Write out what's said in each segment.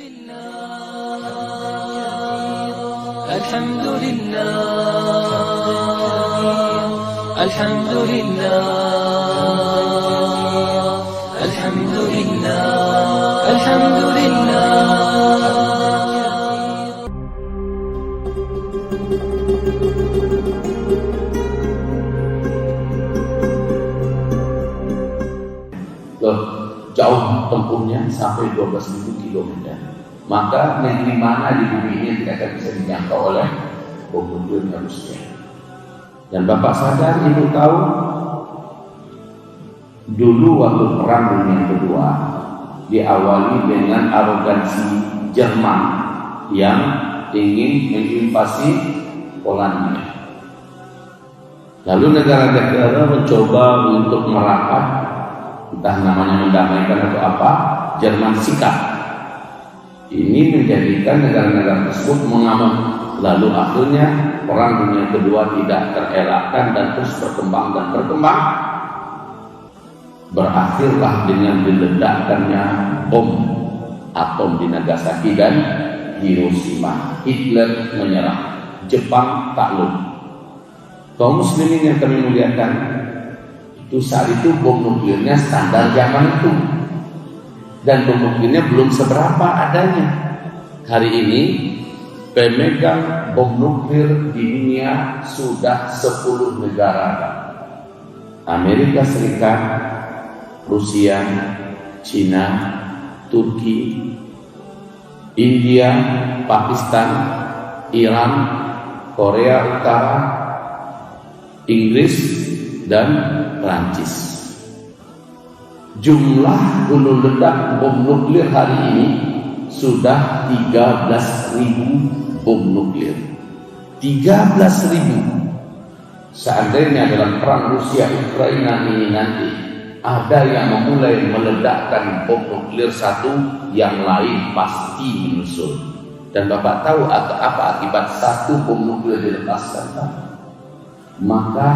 الحمد لله الحمد لله الحمد لله الحمد لله. Jauh tempuhnya sampai 12.000 km. Maka negeri mana di bumi ini tidak akan bisa dijangkau oleh bom nuklirnya Rusia. Dan Bapak sadar, Ibu tahu, dulu waktu Perang Dunia Kedua diawali dengan arogansi Jerman yang ingin menginvasi Polandia. Lalu negara-negara mencoba untuk merapat, entah namanya mendamaikan atau apa, Jerman sikap. Ini menjadikan negara-negara tersebut mengaman. Lalu akhirnya Perang Dunia Kedua tidak terelakkan dan terus berkembang dan berkembang. Berakhirlah dengan diledakkannya bom atom di Nagasaki dan Hiroshima. Hitler menyerah, Jepang takluk. Kaum muslimin yang kami muliakan, itu saat itu bom nuklirnya standar zaman itu, dan bom nuklirnya belum seberapa adanya. Hari ini pemegang bom nuklir di dunia sudah 10 negara. Amerika Serikat, Rusia, Cina, Turki, India, Pakistan, Iran, Korea Utara, Inggris, dan Prancis. Jumlah hulu ledak bom nuklir hari ini sudah 13.000 bom nuklir. 13.000. Seandainya dalam perang Rusia Ukraina ini nanti ada yang memulai meledakkan bom nuklir satu, yang lain pasti menyusul. Dan Bapak tahu apa akibat satu bom nuklir dilepaskan, Pak? Maka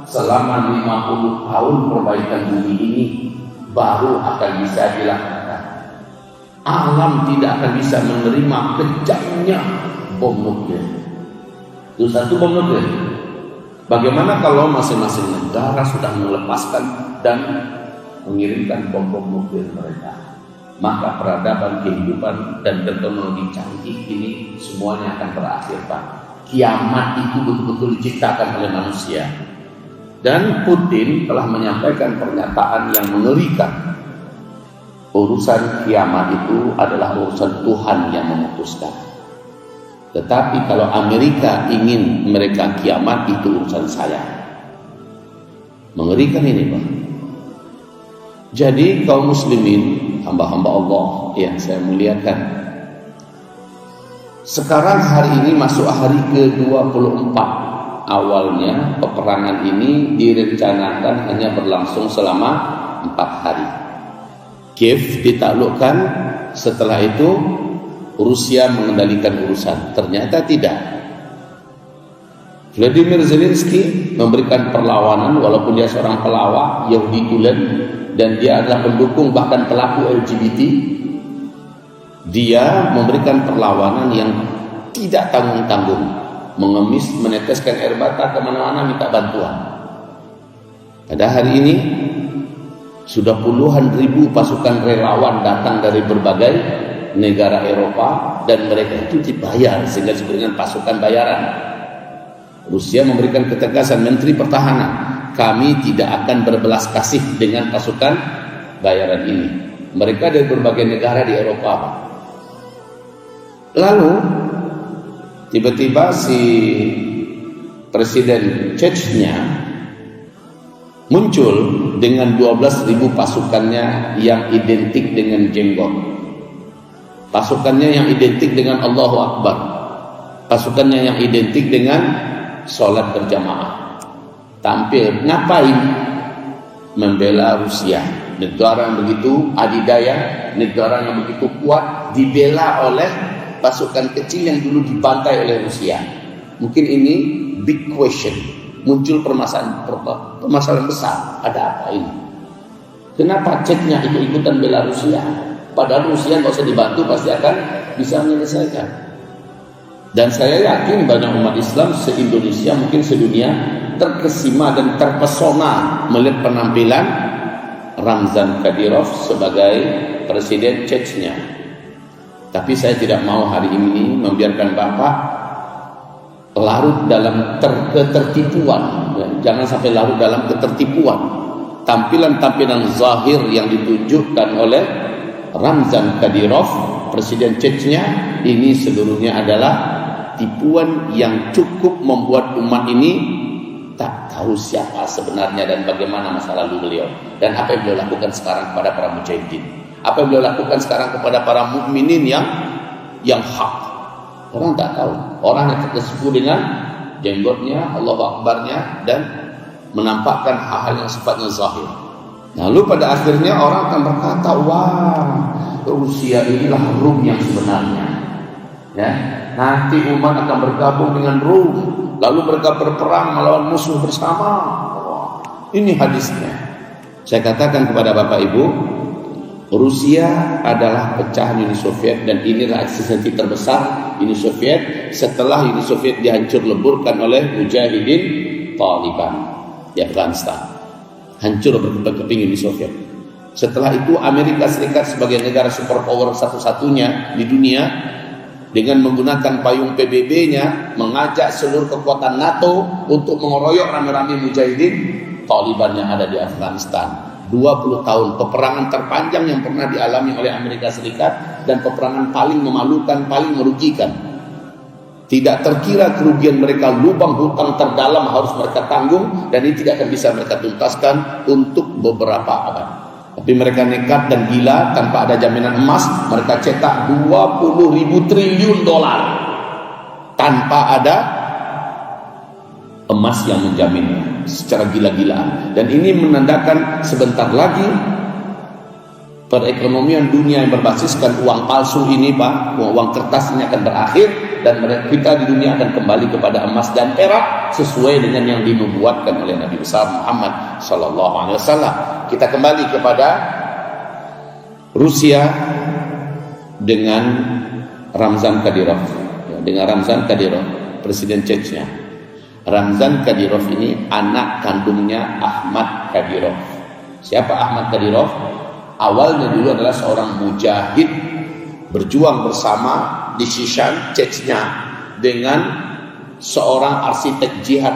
selama 50 tahun perbaikan bumi ini baru akan bisa dilakukan. Alam tidak akan bisa menerima kejamnya bom nuklir. Itu satu bom nuklir. Bagaimana kalau masing-masing negara sudah melepaskan dan mengirimkan bom-bom nuklir mereka? Maka peradaban, kehidupan, dan teknologi canggih ini semuanya akan berakhir, Pak. Kiamat itu betul-betul diciptakan oleh manusia. Dan Putin telah menyampaikan pernyataan yang mengerikan. Urusan kiamat itu adalah urusan Tuhan yang memutuskan. Tetapi kalau Amerika ingin mereka kiamat, itu urusan saya. Mengerikan ini, Pak. Jadi kaum muslimin, hamba-hamba Allah yang saya muliakan, sekarang hari ini masuk hari ke-24. Awalnya peperangan ini direncanakan hanya berlangsung selama 4 hari. Kiev ditaklukkan, setelah itu Rusia mengendalikan urusan. Ternyata tidak. Vladimir Zelensky memberikan perlawanan, walaupun dia seorang pelawak Yahudi tulen dan dia adalah pendukung bahkan pelaku LGBT. Dia memberikan perlawanan yang tidak tanggung-tanggung, mengemis, meneteskan air mata kemana-mana minta bantuan. Pada hari ini sudah puluhan ribu pasukan relawan datang dari berbagai negara Eropa, dan mereka itu dibayar sehingga disebut dengan pasukan bayaran. Rusia memberikan ketegasan, Menteri Pertahanan, kami tidak akan berbelas kasih dengan pasukan bayaran ini. Mereka dari berbagai negara di Eropa. Lalu tiba-tiba si Presiden Chechnya muncul dengan 12.000 pasukannya yang identik dengan jenggot, pasukannya yang identik dengan Allahu Akbar, pasukannya yang identik dengan sholat berjamaah. Tampil ngapain? Membela Rusia, negara yang begitu adidaya, negara yang begitu kuat, dibela oleh pasukan kecil yang dulu dibantai oleh Rusia. Mungkin ini big question, muncul permasalahan besar. Ada apa ini? Kenapa Ceknya ikut-ikutan bela Rusia? Padahal Rusia nggak usah dibantu, pasti akan bisa menyelesaikan. Dan saya yakin banyak umat Islam se-Indonesia, mungkin sedunia, terkesima dan terpesona melihat penampilan Ramzan Kadyrov sebagai presiden Chechnya. Tapi saya tidak mau hari ini membiarkan Bapak larut dalam ketertipuan. Jangan sampai larut dalam ketertipuan. Tampilan-tampilan zahir yang ditunjukkan oleh Ramzan Kadyrov, presiden Chechnya, ini seluruhnya adalah tipuan yang cukup membuat umat ini tak tahu siapa sebenarnya dan bagaimana masa lalu beliau, dan apa yang beliau lakukan sekarang kepada para mujahidin, apa yang beliau lakukan sekarang kepada para mukminin yang hak. Orang tak tahu. Orang yang terkesipu dengan jenggotnya, Allahu Akbarnya, dan menampakkan hal-hal yang sifatnya zahir. Lalu pada akhirnya orang akan berkata, wah, Rusia inilah Rum yang sebenarnya. Ya, nanti umat akan bergabung dengan Rum, lalu mereka berperang melawan musuh bersama. Wah, ini hadisnya. Saya katakan kepada Bapak Ibu, Rusia adalah pecahan Uni Soviet, dan inilah eksistensi terbesar Uni Soviet setelah Uni Soviet dihancur leburkan oleh mujahidin Taliban di Afghanistan. Hancur berkeping Uni Soviet. Setelah itu Amerika Serikat sebagai negara superpower satu-satunya di dunia, dengan menggunakan payung PBB-nya mengajak seluruh kekuatan NATO untuk mengeroyok rame-rame mujahidin Taliban yang ada di Afghanistan. 20 tahun peperangan terpanjang yang pernah dialami oleh Amerika Serikat, dan peperangan paling memalukan, paling merugikan. Tidak terkira kerugian mereka, lubang hutang terdalam harus mereka tanggung, dan ini tidak akan bisa mereka tuntaskan untuk beberapa abad. Tapi mereka nekat dan gila, tanpa ada jaminan emas, mereka cetak 20.000 triliun dolar tanpa ada emas yang menjaminnya, secara gila-gilaan. Dan ini menandakan sebentar lagi perekonomian dunia yang berbasiskan uang palsu ini, Pak, uang kertas ini akan berakhir, dan kita di dunia akan kembali kepada emas dan perak sesuai dengan yang dinubuatkan oleh Nabi besar Muhammad sallallahu alaihi wasallam. Kita kembali kepada Rusia dengan Ramzan Kadyrov. Dengan Ramzan Kadyrov, presiden Chechnya. Ramzan Kadyrov ini anak kandungnya Ahmad Kadyrov. Siapa Ahmad Kadyrov? Awalnya dulu adalah seorang mujahid berjuang bersama di Shishan, Chechnya, dengan seorang arsitek jihad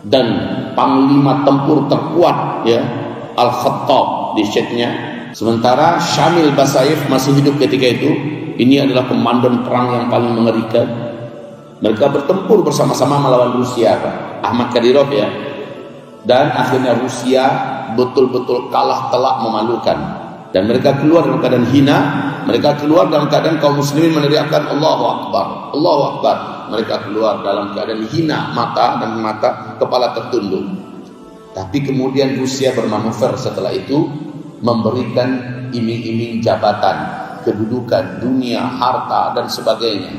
dan panglima tempur terkuat, ya, Al-Khattab di Chechnya. Sementara Shamil Basayev masih hidup ketika itu. Ini adalah komandan perang yang paling mengerikan. Mereka bertempur bersama-sama melawan Rusia, Pak. Ahmad Kadyrov, ya. Dan akhirnya Rusia betul-betul kalah telak memalukan. Dan mereka keluar dalam keadaan hina. Mereka keluar dalam keadaan kaum muslimin meneriakkan Allahu Akbar, Allahu Akbar. Mereka keluar dalam keadaan hina, mata kepala tertunduk. Tapi kemudian Rusia bermanuver setelah itu, memberikan iming-iming jabatan, kedudukan, dunia, harta, dan sebagainya.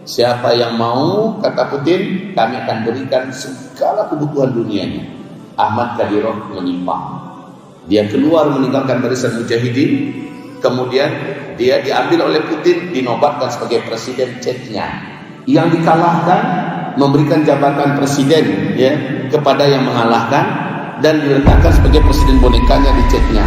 Siapa yang mau, kata Putin, kami akan berikan segala kebutuhan dunianya. Ahmad Kadyrov menyimpang. Dia keluar meninggalkan barisan mujahidin, kemudian dia diambil oleh Putin, dinobatkan sebagai presiden Chechnya. Yang dikalahkan memberikan jabatan presiden, ya, kepada yang mengalahkan, dan diletakkan sebagai presiden bonekanya di Chechnya.